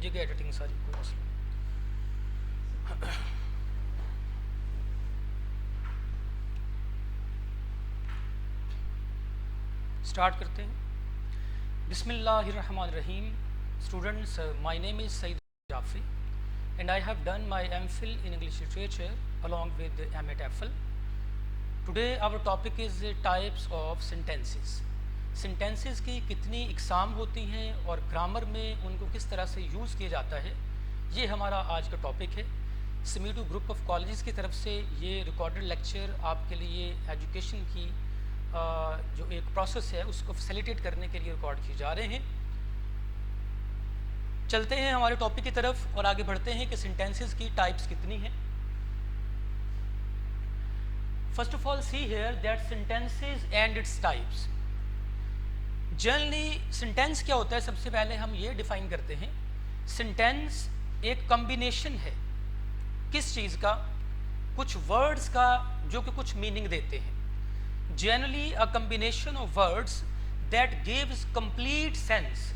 जाएगी एडिटिंग सारी, कोई मसला नहीं। स्टार्ट करते हैं। बिस्मिल्लाहिर्रहमानिर्रहीम। Students, my name is Saeed Jafri and I have done my MPhil in English Literature along with MA TEFL. Today our topic is types of sentences. Sentences की कितनी इकसाम होती हैं और ग्रामर में उनको किस तरह से यूज़ किया जाता है, ये हमारा आज का टॉपिक है। SMEDO ग्रुप ऑफ कॉलेजेस की तरफ से ये रिकॉर्डेड लेक्चर आपके लिए एजुकेशन की जो एक प्रोसेस है उसको फैसिलिटेट करने के लिए रिकॉर्ड किए जा रहे हैं। चलते हैं हमारे टॉपिक की तरफ और आगे बढ़ते हैं कि सेंटेंसेस की टाइप्स कितनी हैं। First of all see here that sentences and its types. Generally sentence क्या होता है, सबसे पहले हम ये डिफाइन करते हैं। सेंटेंस एक कॉम्बिनेशन है किस चीज़ का, कुछ वर्ड्स का जो कि कुछ मीनिंग देते हैं। Generally a combination of words that gives complete sense.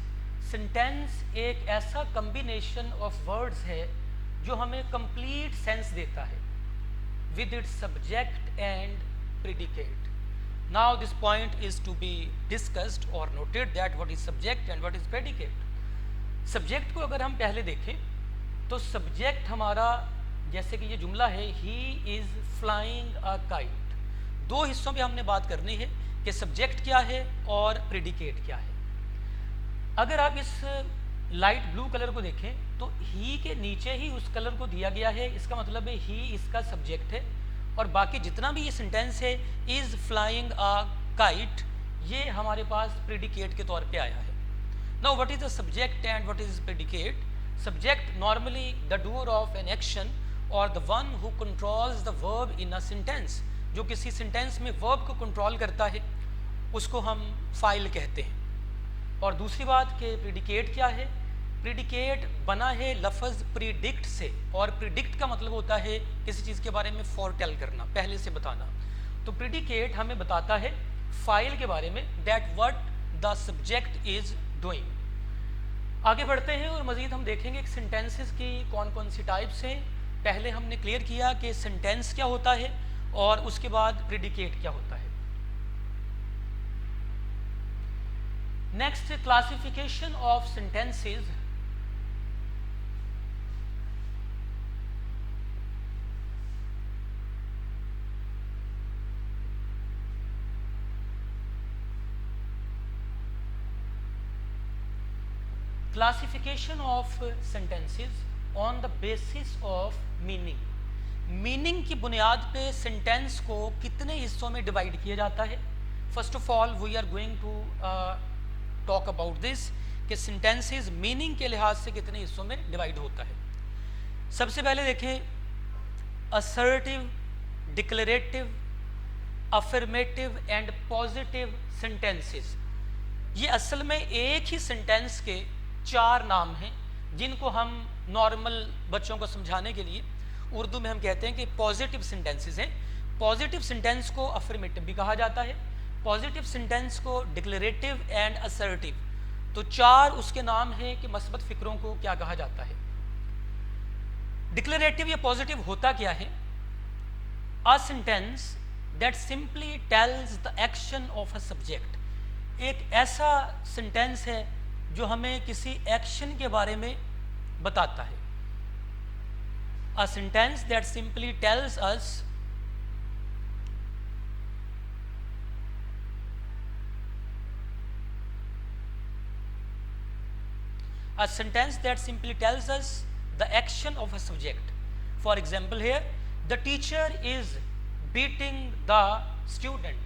Sentence एक ऐसा कॉम्बिनेशन ऑफ वर्ड्स है जो हमें कंप्लीट सेंस देता है with its subject and predicate. Now this point is to be discussed और noted that what is subject and what is predicate. Subject को अगर हम पहले देखें तो सब्जेक्ट हमारा, जैसे कि ये जुमला है, he is flying a kite. दो हिस्सों में हमने बात करनी है कि सब्जेक्ट क्या है और प्रेडिकेट क्या है। अगर आप इस लाइट ब्लू कलर को देखें तो ही के नीचे ही उस कलर को दिया गया है, इसका मतलब है ही इसका सब्जेक्ट है और बाकी जितना भी ये सेंटेंस है इज फ्लाइंग अ काइट, ये हमारे पास प्रेडिकेट के तौर पे आया है। Now what is the subject and what is predicate. Subject normally the doer of an action और the one who controls the verb in a sentence. जो किसी सेंटेंस में वर्ब को कंट्रोल करता है उसको हम फाइल कहते हैं। और दूसरी बात कि प्रेडिकेट क्या है। प्रेडिकेट बना है लफ्ज़ प्रिडिक्ट से और प्रिडिक्ट का मतलब होता है किसी चीज़ के बारे में फोरटेल करना, पहले से बताना। तो प्रेडिकेट हमें बताता है फाइल के बारे में, that what the subject is doing. आगे बढ़ते हैं और मज़ीद हम देखेंगे कि सेंटेंसेस की कौन कौन सी टाइप्स हैं। पहले हमने क्लियर किया कि सेंटेंस क्या होता है और उसके बाद प्रेडिकेट क्या होता है। Next, classification of sentences. Classification of sentences on the basis of meaning. Meaning की बुनियाद पे सेंटेंस को कितने हिस्सों में डिवाइड किया जाता है। First of all we are going to talk about this कि सेंटेंसेस मीनिंग के लिहाज से कितने हिस्सों में डिवाइड होता है। सबसे पहले देखें assertive, declarative, affirmative and positive sentences. ये असल में एक ही सेंटेंस के चार नाम हैं जिनको हम नॉर्मल बच्चों को समझाने के लिए उर्दू में हम कहते हैं कि पॉजिटिव सेंटेंसेस हैं। पॉजिटिव सेंटेंस को अफर्मेटिव भी कहा जाता है, पॉजिटिव सेंटेंस को डिक्लेरेटिव एंड असर्टिव। तो चार उसके नाम हैं कि मस्बत फिक्रों को क्या कहा जाता है। डिक्लेरेटिव या पॉजिटिव होता क्या है। A sentence that simply tells the action of a subject. एक ऐसा सेंटेंस है जो हमें किसी एक्शन के बारे में बताता है। A sentence that simply tells us a sentence that simply tells us the action of a subject. For example, here the teacher is beating the student.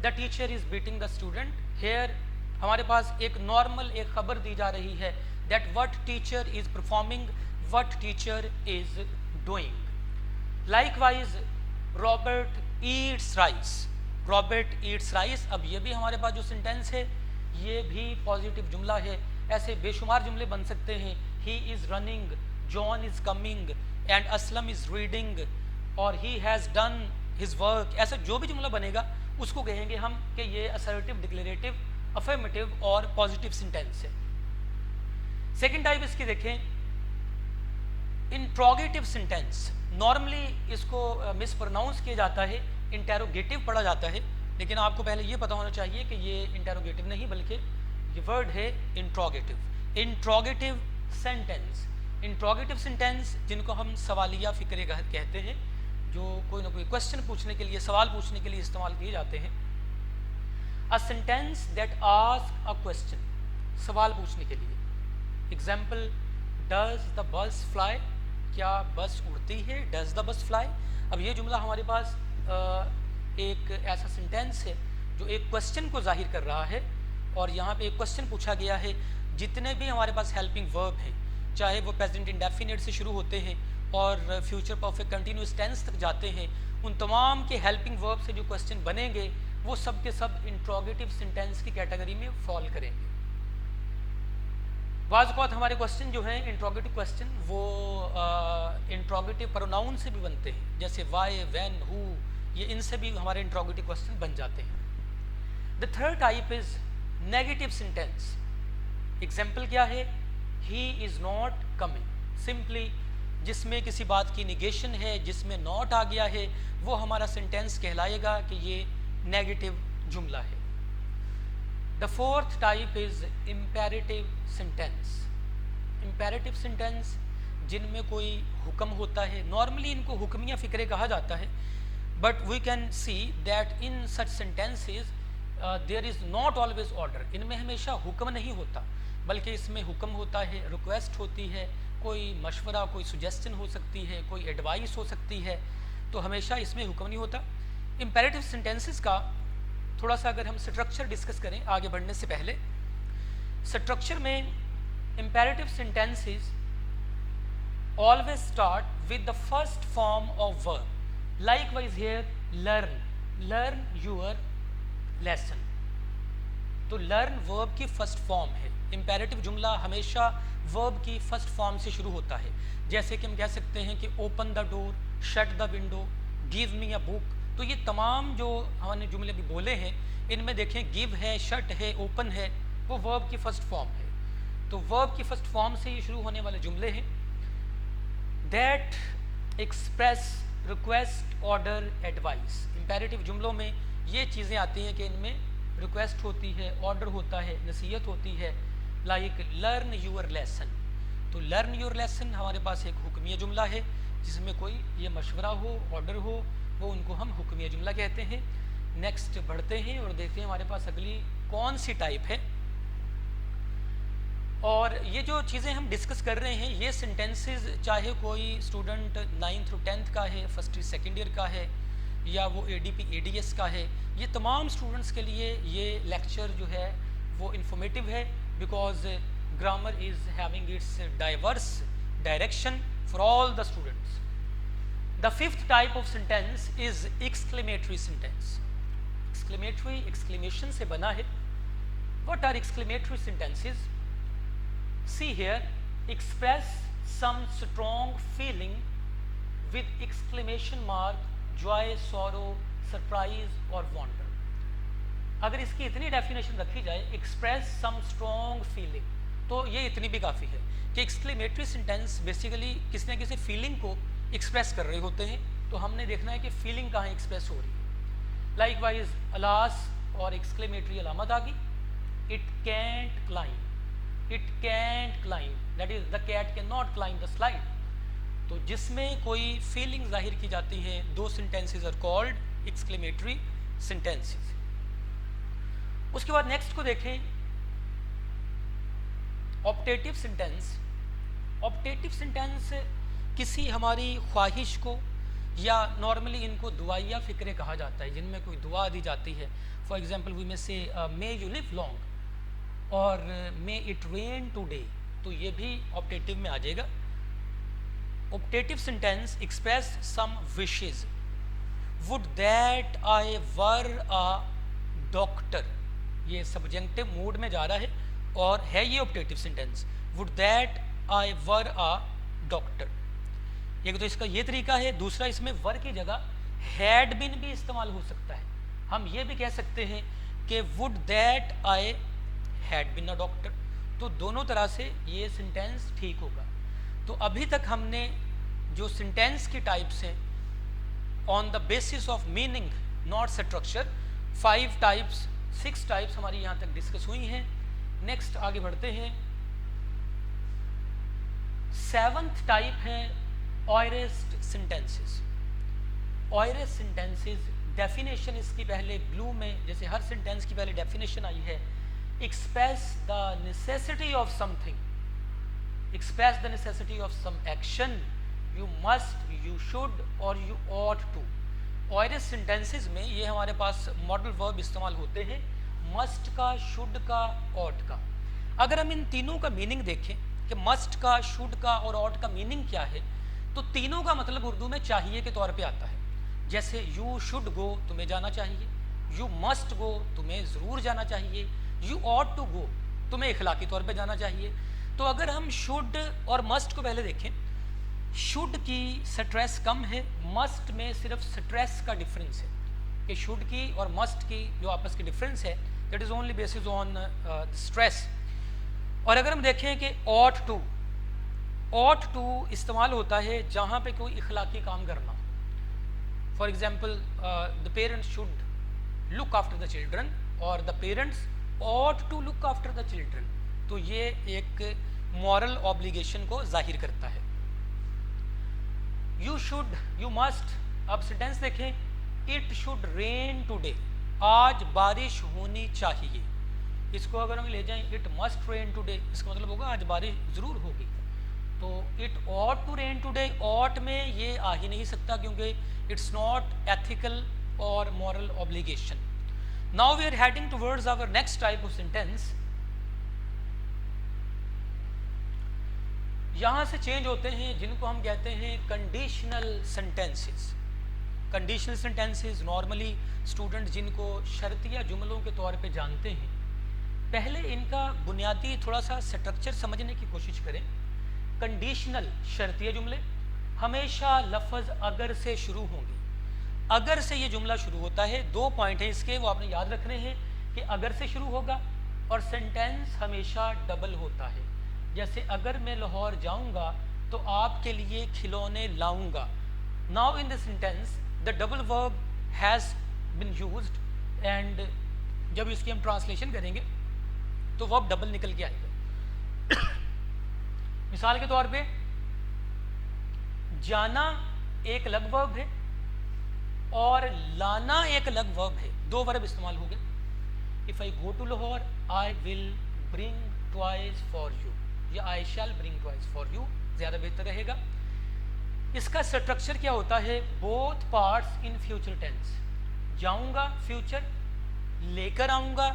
The teacher is beating the student. Here हमारे पास एक normal एक खबर दी जा रही है that what teacher is performing, what teacher is doing. Likewise, Robert eats rice. Robert eats rice. अब ये भी हमारे पास जो सेंटेंस है ये भी पॉजिटिव जुमला है। ऐसे बेशुमार जुमले बन सकते हैं। He is running, John is coming and Aslam is reading और he has done his work. ऐसा जो भी जुमला बनेगा उसको कहेंगे हम कि ये असर्टिव, डिक्लेरेटिव, अफर्मेटिव और पॉजिटिव सेंटेंस है। सेकेंड टाइप इसकी देखें इंट्रोगेटिव सेंटेंस, नॉर्मली इसको मिस प्रोनाउंस किया जाता है, इंटेरोगेटिव पढ़ा जाता है, लेकिन आपको पहले ये पता होना चाहिए कि ये इंटेरोगेटिव नहीं बल्कि ये वर्ड है interrogative. Interrogative sentence, interrogative sentence जिनको हम सवालिया फ़िक्रे कहते हैं, जो कोई ना कोई क्वेश्चन पूछने के लिए, सवाल पूछने के लिए इस्तेमाल किए जाते हैं। A sentence that ask a question, सवाल पूछने के लिए। Example, does the bus fly, क्या बस उड़ती है, डज द बस फ्लाई। अब ये जुमला हमारे पास एक ऐसा सेंटेंस है जो एक क्वेश्चन को जाहिर कर रहा है, और यहाँ पे एक क्वेश्चन पूछा गया है। जितने भी हमारे पास हेल्पिंग वर्ब हैं, चाहे वो प्रेजेंट इंडेफिनिट से शुरू होते हैं और फ्यूचर परफेक्ट कंटिन्यूअस टेंस तक जाते हैं, उन तमाम के हेल्पिंग वर्ब से जो क्वेश्चन बनेंगे वो सब के सब इंट्रोगेटिव सेंटेंस की कैटेगरी में फॉल करेंगे। वाज़ हमारे क्वेश्चन जो हैं इंट्रोगेटिव क्वेश्चन, वो इंट्रोगेटिव प्रोनाउन से भी बनते हैं, जैसे वाई, व्हेन, हु, ये इनसे भी हमारे इंट्रोगेटिव क्वेश्चन बन जाते हैं। The third type is negative sentence. Example क्या है, he is not coming, simply जिसमें किसी बात की निगेशन है, जिसमें नॉट आ गया है, वो हमारा सेंटेंस कहलाएगा कि ये नेगेटिव जुमला है। The fourth type is imperative sentence. Imperative sentence जिनमें कोई हुक्म होता है, नॉर्मली इनको हुक्मिया फ़िक्रे कहा जाता है, but we can see that in such sentences there is not always order. इनमें हमेशा हुक्म नहीं होता, बल्कि इसमें हुक्म होता है, रिक्वेस्ट होती है, कोई मशवरा, कोई सुजेस्शन हो सकती है, कोई एडवाइस हो सकती है, तो हमेशा इसमें हुक्म नहीं होता। इम्पेरेटिव सेंटेंसेस का थोड़ा सा अगर हम स्ट्रक्चर डिस्कस करें आगे बढ़ने से पहले, स्ट्रक्चर में imperative sentences always start with the first form of verb. Likewise here, learn your lesson, तो लर्न वर्ब की फर्स्ट फॉर्म है। इम्पेरेटिव जुमला हमेशा वर्ब की फर्स्ट फॉर्म से शुरू होता है, जैसे कि हम कह सकते हैं कि open the door, shut the window, give me a book. तो ये तमाम जो हमने जुमले अभी बोले हैं, इनमें देखें गिव है, शट है, ओपन है, वो वर्ब की फर्स्ट फॉर्म है। तो वर्ब की फर्स्ट फॉर्म से ये शुरू होने वाले जुमले हैं। That express request, order, advice. Imperative जुमलों में ये चीज़ें आती हैं कि इनमें रिक्वेस्ट होती है, ऑर्डर होता है, नसीहत होती है। लाइक लर्न यूर लेसन, तो लर्न यूर लेसन हमारे पास एक हुक्मिया जुमला है, जिसमें कोई ये मशवरा हो, ऑर्डर हो, वो उनको हम हुक्मिया जुमला कहते हैं। नेक्स्ट बढ़ते हैं और देखते हैं हमारे पास अगली कौन सी टाइप है। और ये जो चीज़ें हम डिस्कस कर रहे हैं, ये सेंटेंसेस चाहे कोई स्टूडेंट 9th to 10th का है, फर्स्ट ईयर सेकेंड ईयर का है, या वो ADP ADS का है, ये तमाम स्टूडेंट्स के लिए ये लेक्चर जो है वो इंफॉर्मेटिव है, because grammar is having its diverse direction for all the students. The fifth type of sentence is exclamatory sentence. Exclamatory exclamation से बना है। What are exclamatory sentences? See here, express some strong feeling with exclamation mark, joy, sorrow, surprise or wonder. अगर इसकी इतनी definition रखी जाए, express some strong feeling, तो ये इतनी भी काफ़ी है कि exclamatory sentence बेसिकली किसी न किसी फीलिंग को एक्सप्रेस कर रहे होते हैं। तो हमने देखना है कि फीलिंग कहाँ एक्सप्रेस हो रही है। लाइक वाइज अलास और एक्सक्लेमेटरी अलामत आ गई। It can't climb, it can't climb, that is the cat can not climb the slide. तो जिसमें कोई फीलिंग जाहिर की जाती है, दो sentences are called exclamatory sentences. उसके बाद नेक्स्ट को देखें, ऑप्टेटिव सेंटेंस। ऑप्टेटिव सेंटेंस किसी हमारी ख्वाहिश को, या नॉर्मली इनको दुआया फ़िक्रे कहा जाता है, जिनमें कोई दुआ दी जाती है। फॉर एग्जांपल वी में से मे यू लिव लॉन्ग और मे इट रेन टुडे, तो ये भी ऑप्टेटिव में आ जाएगा। Optative sentence express some wishes, would that I were a doctor, ये सब्जेक्टिव मूड में जा रहा है और है ये optative sentence, would that I were a doctor. एक तो इसका ये तरीका है। दूसरा, इसमें वर की जगह हैड बिन भी इस्तेमाल हो सकता है। हम ये भी कह सकते हैं कि would that I had been a doctor. तो दोनों तरह से ये सेंटेंस ठीक होगा। तो अभी तक हमने जो सेंटेंस की टाइप्स हैं on the basis of meaning not structure 5 types 6 types हमारी यहाँ तक डिस्कस हुई हैं। नेक्स्ट आगे बढ़ते हैं। 7th टाइप है ऑयरेस्ट सेंटेंसेस। ऑयरेस्ट सेंटेंसेस डेफिनेशन इसकी पहले ब्लू में जैसे हर सेंटेंस की पहले डेफिनेशन आई है, express the necessity of something, express the necessity of some action, you must, you should और you ought to। ऑयरेस्ट सेंटेंसेस में ये हमारे पास मॉडल वर्ब इस्तेमाल होते हैं मस्ट का, शुड का, ought का। अगर हम इन तीनों का मीनिंग देखें कि मस्ट का, शुड का और ought का मीनिंग क्या है, तो तीनों का मतलब उर्दू में चाहिए के तौर पे आता है। जैसे यू शुड गो, तुम्हें जाना चाहिए, यू मस्ट गो, तुम्हें ज़रूर जाना चाहिए, यू ought टू गो, तुम्हें इखलाकी तौर पे जाना चाहिए। तो अगर हम शुड और मस्ट को पहले देखें, शुड की स्ट्रेस कम है, मस्ट में सिर्फ स्ट्रेस का डिफरेंस है कि शुड की और मस्ट की जो आपस की डिफरेंस है that is only basis on stress. और अगर हम देखें कि ought टू इस्तेमाल होता है जहाँ पे कोई इखलाकी काम करना। For example the parents should look after the children और the parents ought to look after the children. तो ये एक मॉरल ऑब्लिगेशन को जाहिर करता है। यू शुड, यू मस्ट, अब सेंटेंस देखें, इट शुड रेन टुडे, आज बारिश होनी चाहिए। इसको अगर हम ले जाएं इट मस्ट रेन टुडे, इसका मतलब होगा आज बारिश ज़रूर होगी। तो it ought to rain today, ought में ये आ ही नहीं सकता क्योंकि इट्स नॉट एथिकल और moral obligation. Now we are heading towards our next type of sentence. यहाँ से चेंज होते हैं जिनको हम कहते हैं conditional sentences. Conditional sentences normally student जिनको शर्तिया जुमलों के तौर पे जानते हैं, पहले इनका बुनियादी थोड़ा सा स्ट्रक्चर समझने की कोशिश करें। कंडीशनल शर्तिया जुमले हमेशा लफ्ज़ अगर से शुरू होंगे। अगर से ये जुमला शुरू होता है, 2 पॉइंट हैं इसके, वो आपने याद रखने हैं कि अगर से शुरू होगा और सेंटेंस हमेशा डबल होता है। जैसे अगर मैं लाहौर जाऊंगा तो आपके लिए खिलौने लाऊंगा। Now in the sentence the double verb has been used and जब इसकी हम ट्रांसलेशन करेंगे तो वर्ब डबल निकल के आएगा। मिसाल के तौर पे जाना एक अलग वर्ब है और लाना एक अलग वर्ब है, 2 वर्ब इस्तेमाल हो गए। If I go to Lahore I will bring twice for you, या I shall bring twice for you ज़्यादा बेहतर रहेगा। इसका स्ट्रक्चर क्या होता है, both parts in future tense. जाऊंगा फ्यूचर, लेकर आऊंगा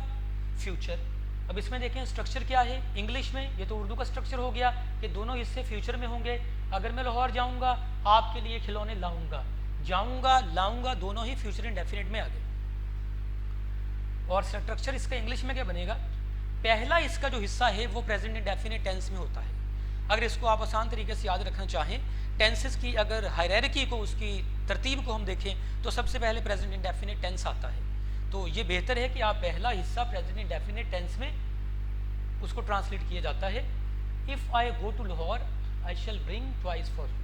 फ्यूचर। अब इसमें देखें स्ट्रक्चर क्या है इंग्लिश में, ये तो उर्दू का स्ट्रक्चर हो गया कि दोनों हिस्से फ्यूचर में होंगे। अगर मैं लाहौर जाऊंगा आपके लिए खिलौने लाऊंगा, जाऊंगा लाऊंगा दोनों ही फ्यूचर इंडेफिनिट में आ गए। और स्ट्रक्चर इसका इंग्लिश में क्या बनेगा, पहला इसका जो हिस्सा है वो प्रेजेंट इंडेफिनिट टेंस में होता है। अगर इसको आप आसान तरीके से याद रखना चाहें, टेंसेस की अगर हायरार्की को, उसकी तरतीब को हम देखें तो सबसे पहले प्रेजेंट इंडेफिनिट टेंस आता है। तो ये बेहतर है कि आप पहला हिस्सा प्रेजेंट इंडेफिनिट टेंस में उसको ट्रांसलेट किया जाता है। If I go to Lahore I shall bring twice for you,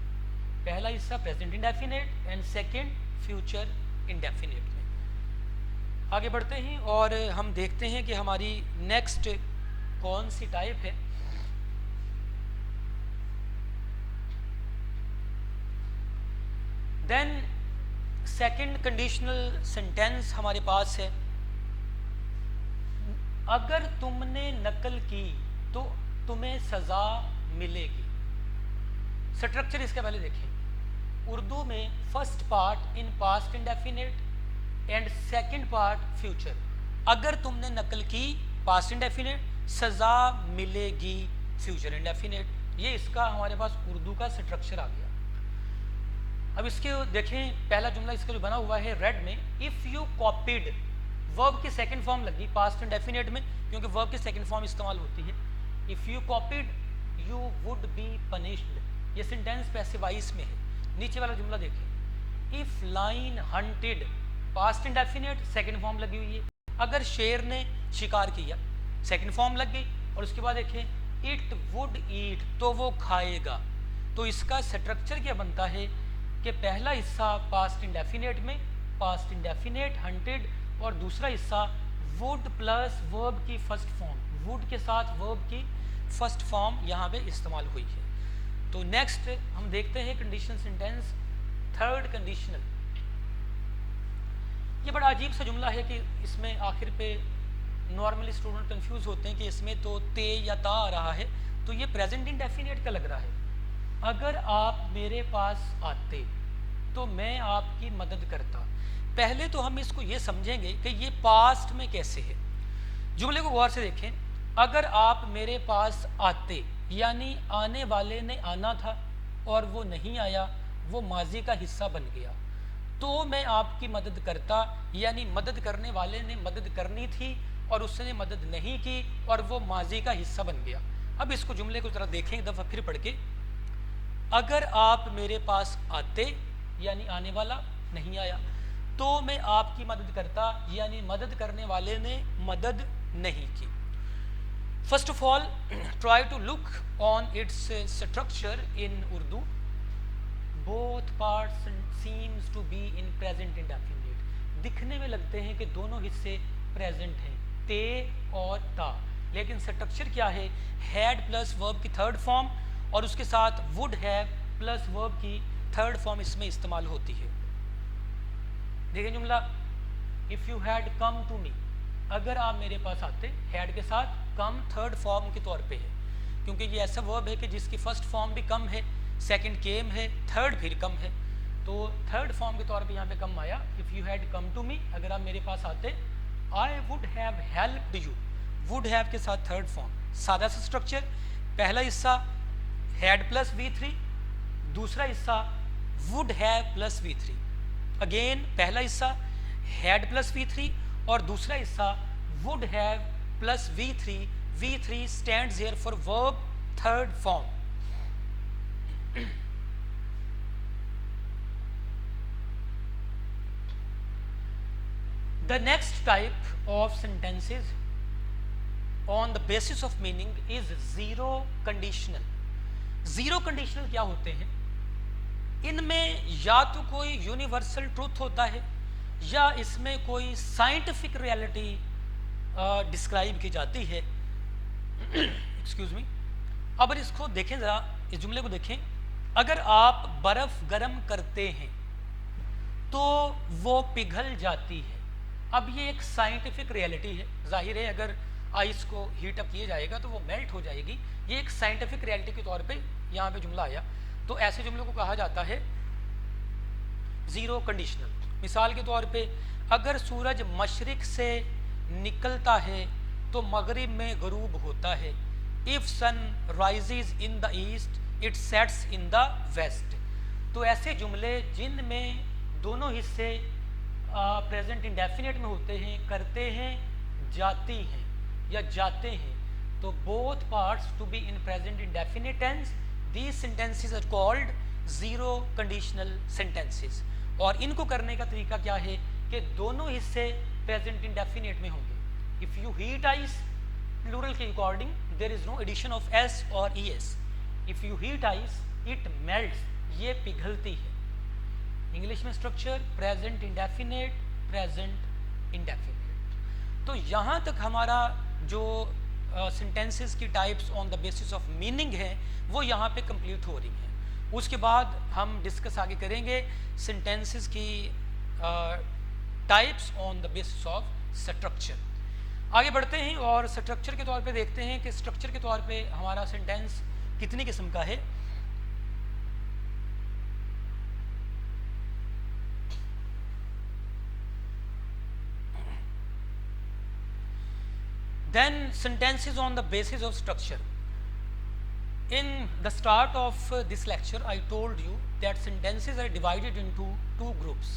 पहला हिस्सा present indefinite and second future indefinite में। आगे बढ़ते हैं और हम देखते हैं कि हमारी नेक्स्ट कौन सी टाइप है। देन सेकंड कंडीशनल सेंटेंस हमारे पास है, अगर तुमने नकल की तो तुम्हें सजा मिलेगी। स्ट्रक्चर इसके पहले देखें, उर्दू में first part in past indefinite and second part future. अगर तुमने नकल की पास्ट इंडेफिनिट, सजा मिलेगी फ्यूचर इंडेफिनिट। ये इसका हमारे पास उर्दू का स्ट्रक्चर आ गया। अब इसके देखें पहला जुमला इसका जो बना हुआ है रेड में, इफ़ यू कॉपीड, वर्ब की सेकंड फॉर्म लगी पास्ट इंडेफिनिट में क्योंकि वर्ब की सेकंड फॉर्म इस्तेमाल होती है। If you copied you would be punished, ये सेंटेंस पैसिव वॉइस में है। नीचे वाला जुमला देखें, if line hunted, past indefinite second form लगी हुई है। अगर शेर ने शिकार किया सेकंड फॉर्म लग गई और उसके बाद देखें इट वुड ईट, तो वो खाएगा। तो इसका स्ट्रक्चर क्या बनता है कि पहला हिस्सा पास्ट इंडेफिनेट में पास्ट इंडेफिनेट हंटेड, और दूसरा हिस्सा वुड प्लस वर्ब की फर्स्ट फॉर्म, वुड के साथ वर्ब की फर्स्ट फॉर्म यहाँ पे इस्तेमाल हुई है। तो नेक्स्ट हम देखते हैं कंडीशनल सेंटेंस थर्ड कंडीशनल। ये बड़ा अजीब सा जुमला है कि इसमें आखिर पे नॉर्मली स्टूडेंट कंफ्यूज होते हैं कि इसमें तो ते या ता आ रहा है, तो ये प्रेजेंट इंडेफिनिट का लग रहा है। अगर आप मेरे पास आते तो मैं आपकी मदद करता। पहले तो हम इसको ये समझेंगे कि ये पास्ट में कैसे है। जुमले को गौर से देखें, अगर आप मेरे पास आते यानी आने वाले ने आना था और वो नहीं आया, वो माजी का हिस्सा बन गया। तो मैं आपकी मदद करता यानी मदद करने वाले ने मदद करनी थी और उसने मदद नहीं की और वो माजी का हिस्सा बन गया। अब इसको जुमले को जरा देखें एक दफ़ा फिर पढ़ के। अगर आप मेरे पास आते यानी आने वाला नहीं आया, तो मैं आपकी मदद करता यानी मदद करने वाले ने मदद नहीं की। First of all try to look on its structure in Urdu. Both parts seems to be in present indefinite. दिखने में लगते हैं कि दोनों हिस्से प्रेजेंट हैं, ते और ता, लेकिन स्ट्रक्चर क्या है? हैड प्लस वर्ब की थर्ड फॉर्म और उसके साथ वुड हैव प्लस वर्ब की थर्ड फॉर्म इसमें इस्तेमाल होती है। देखिए जुमला, if you had come to me, अगर आप मेरे पास आते, हैड के साथ कम थर्ड फॉर्म के तौर पे है, क्योंकि ये ऐसा वर्ब है कि जिसकी फर्स्ट फॉर्म भी कम है, सेकंड केम है, थर्ड फिर कम है, तो थर्ड फॉर्म के तौर पे यहाँ पे कम आया। If you had come to me, अगर आप मेरे पास आते, I would have helped you, would have के साथ थर्ड फॉर्म। सादा सा स्ट्रक्चर, पहला हिस्सा हैड प्लस V3, दूसरा हिस्सा would have plus V3। Again पहला हिस्सा हैड प्लस V3 और दूसरा हिस्सा would have plus V3। V3 stands here for verb third form. The next type of sentences on the basis of meaning is zero conditional. Zero conditional क्या होते हैं? इनमें या तो कोई यूनिवर्सल ट्रूथ होता है या इसमें कोई साइंटिफिक रियलिटी डिस्क्राइब की जाती है। Excuse me. अब इसको देखें ज़रा, इस जुमले को देखें। अगर आप बर्फ़ गर्म करते हैं तो वो पिघल जाती है। अब ये एक साइंटिफिक रियलिटी है। जाहिर है अगर आइस को हीट अप किया जाएगा तो वो मेल्ट हो जाएगी। ये एक साइंटिफिक रियलिटी के तौर पे यहाँ पे जुमला आया। तो ऐसे जुमलों को कहा जाता है ज़ीरो कंडीशनल। मिसाल के तौर पे, अगर सूरज मशरिक से निकलता है तो मगरिब में गरूब होता है। If sun rises in the east it sets in the west. तो ऐसे जुमले जिनमें दोनों हिस्से प्रेजेंट इंडेफिनिट में होते हैं, करते हैं, जाती हैं या जाते हैं, तो both parts to be in present indefinite tense, these sentences are called zero conditional sentences. और इनको करने का तरीका क्या है कि दोनों हिस्से प्रेजेंट इंडेफिनिट में होंगे। If you heat ice, plural के according there is no addition of S और E S. If you heat ice it melts, ये पिघलती है। इंग्लिश में structure present indefinite, present indefinite. तो यहाँ तक हमारा जो सेंटेंसेस की types on the basis of meaning है वो यहाँ पे कंप्लीट हो रही हैं। उसके बाद हम डिस्कस आगे करेंगे सेंटेंसेस की types on the basis of structure. आगे बढ़ते हैं और स्ट्रक्चर के तौर पे देखते हैं कि स्ट्रक्चर के तौर पे हमारा सेंटेंस कितनी किस्म का है। Then sentences on the basis of structure. In the start of this lecture, I told you that sentences are divided into two groups.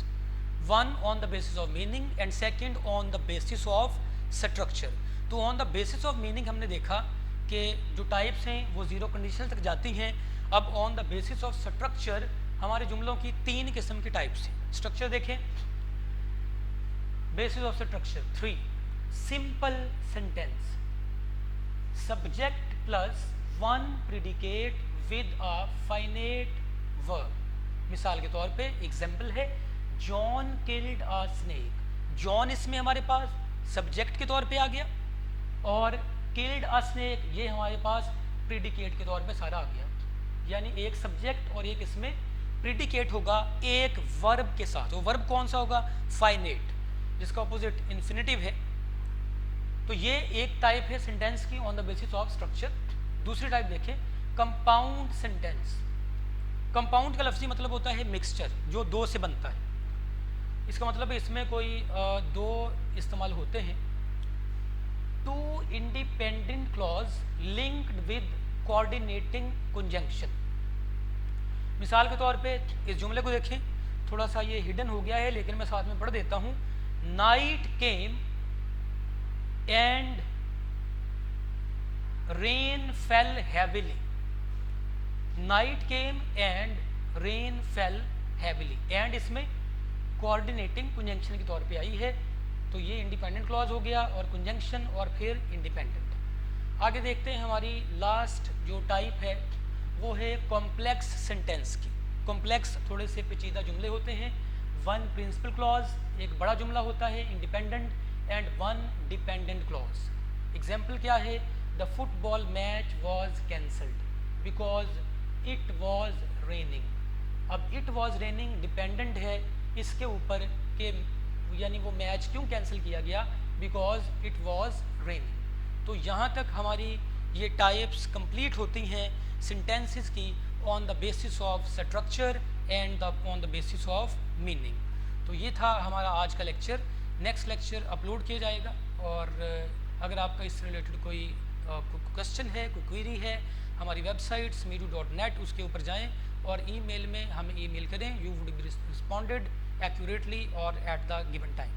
One on the basis of meaning and second on the basis of structure. तो on the basis of meaning हमने देखा कि जो types हैं वो zero condition तक जाती हैं। अब on the basis of structure हमारे जुमलों की तीन किस्म की टाइप्स हैं। स्ट्रक्चर देखें, basis of structure 3. Simple sentence, subject plus one predicate with a finite verb. मिसाल के तौर पे एग्जाम्पल है John killed a snake. John इसमें हमारे पास सब्जेक्ट के तौर पे आ गया और किल्ड अ स्नेक ये हमारे पास प्रीडिकेट के तौर पे सारा आ गया। यानी एक सब्जेक्ट और एक इसमें प्रीडिकेट होगा एक वर्ब के साथ। वो वर्ब कौन सा होगा? फाइनेट, जिसका ऑपोजिट इन्फिनिटिव है। तो ये एक टाइप है सेंटेंस की on the basis of structure. दूसरी टाइप देखें, कंपाउंड सेंटेंस। कंपाउंड का लफ्जी मतलब होता है मिक्सचर, जो दो से बनता है। इसका मतलब है इसमें कोई दो इस्तेमाल होते हैं। Two independent clause linked with coordinating conjunction. मिसाल के तौर पे इस जुमले को देखें, थोड़ा सा ये हिडन हो गया है लेकिन मैं साथ में पढ़ देता हूँ। Night came and rain fail heavily. Night came and rain fail heavily. And इसमें कोऑर्डिनेटिंग कंजंक्शन के तौर पे आई है, तो ये इंडिपेंडेंट क्लॉज हो गया और कंजंक्शन और फिर इंडिपेंडेंट। आगे देखते हैं हमारी लास्ट जो टाइप है वो है कॉम्प्लेक्स सेंटेंस की। कॉम्प्लेक्स थोड़े से पेचीदा जुमले होते हैं। वन प्रिंसिपल क्लॉज, एक बड़ा जुमला होता है independent, and one dependent clause. Example क्या है? The football match was cancelled because it was raining. अब इट वॉज रेनिंग डिपेंडेंट है इसके ऊपर के, यानी वो मैच क्यों कैंसिल किया गया? Because it was raining. तो यहाँ तक हमारी ये टाइप्स कंप्लीट होती हैं सेंटेंसेस की on the basis of structure and on the basis of meaning. तो ये था हमारा आज का लेक्चर। नेक्स्ट लेक्चर अपलोड किया जाएगा, और अगर आपका इससे रिलेटेड कोई क्वेश्चन है, कोई क्वेरी है, हमारी वेबसाइट smeeru.net उसके ऊपर जाएं और ईमेल में हमें ईमेल करें। You would B responded accurately और एट द गिवन टाइम।